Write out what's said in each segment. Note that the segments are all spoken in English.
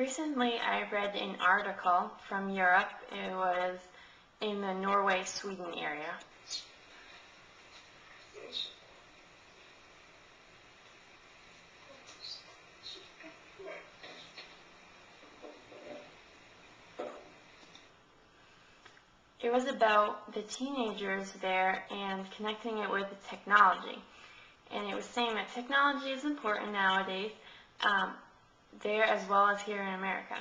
Recently, I read an article from Europe. It was in the Norway-Sweden area. It was about the teenagers there and connecting it with technology. And it was saying that technology is important nowadays, there as well as here in America.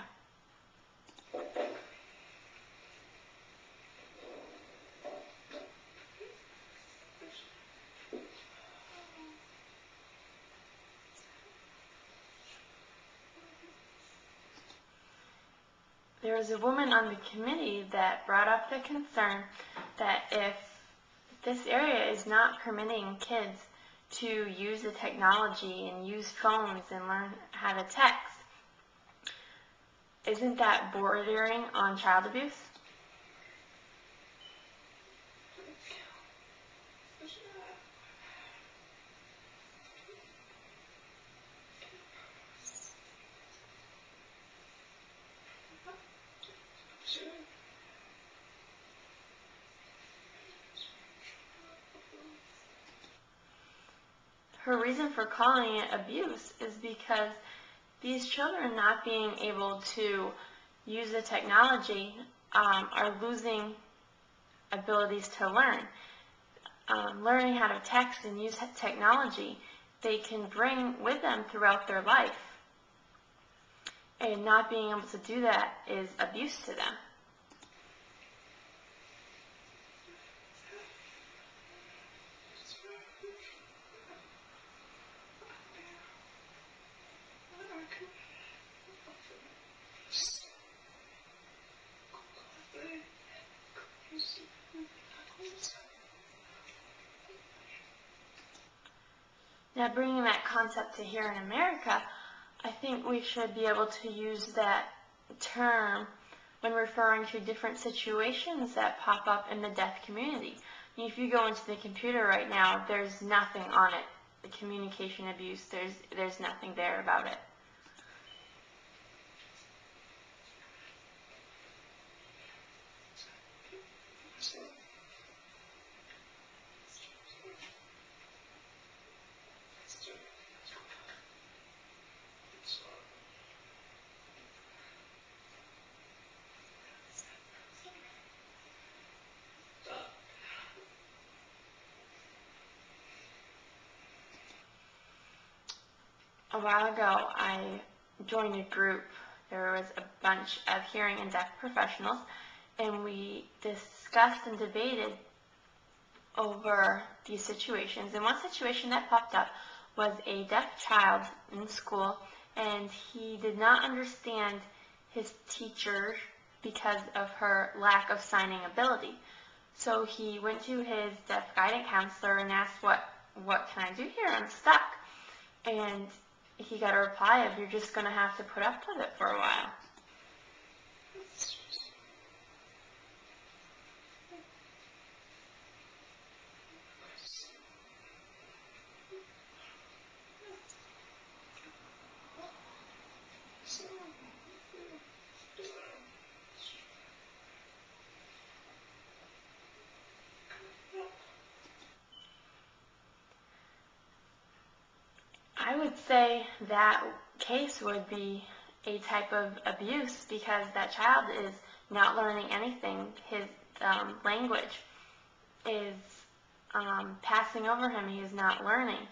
There was a woman on the committee that brought up the concern that if this area is not permitting kids to use the technology and use phones and learn how to text, isn't that bordering on child abuse? Her reason for calling it abuse is because these children not being able to use the technology are losing abilities to learn. Learning how to text and use technology, they can bring with them throughout their life. And not being able to do that is abuse to them. Now, bringing that concept to here in America, I think we should be able to use that term when referring to different situations that pop up in the deaf community. I mean, if you go into the computer right now, there's nothing on it. The communication abuse, there's nothing there about it. A while ago, I joined a group. There was a bunch of hearing and deaf professionals, and we discussed and debated over these situations. And one situation that popped up was a deaf child in school, and he did not understand his teacher because of her lack of signing ability. So he went to his deaf guidance counselor and asked, what can I do here? I'm stuck. And he got a reply of, you're just going to have to put up with it for a while. I would say that case would be a type of abuse because that child is not learning anything. His language is passing over him. He is not learning.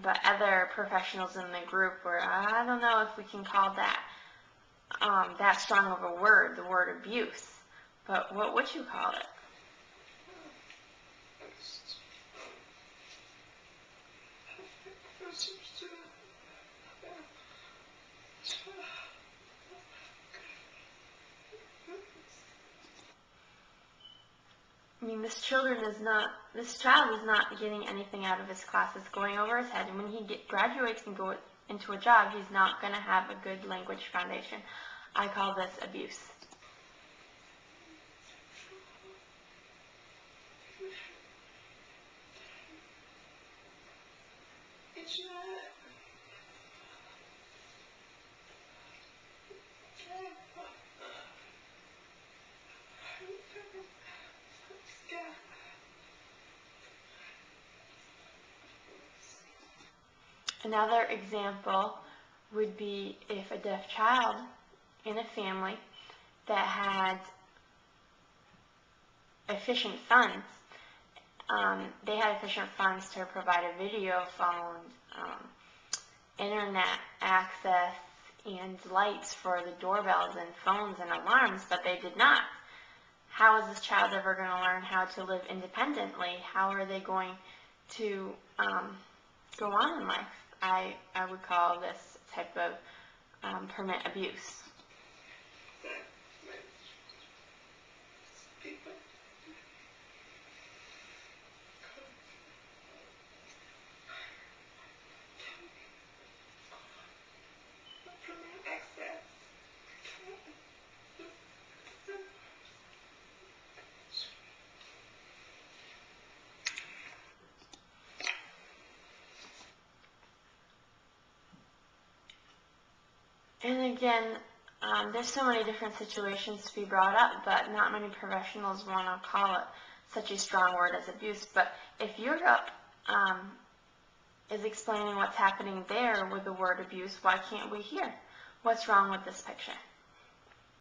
But other professionals in the group were, I don't know if we can call that that strong of a word, the word abuse. But what would you call it? I mean, this child is not getting anything out of his class. It's going over his head. And when he graduates and goes into a job, he's not going to have a good language foundation. I call this abuse. Another example would be if a deaf child in a family that had efficient funds, they had efficient funds to provide a video phone, internet access, and lights for the doorbells and phones and alarms, but they did not. How is this child ever going to learn how to live independently? How are they going to go on in life? I would call this type of permit abuse. And again, there's so many different situations to be brought up, but not many professionals want to call it such a strong word as abuse. But if Europe is explaining what's happening there with the word abuse, why can't we here? What's wrong with this picture?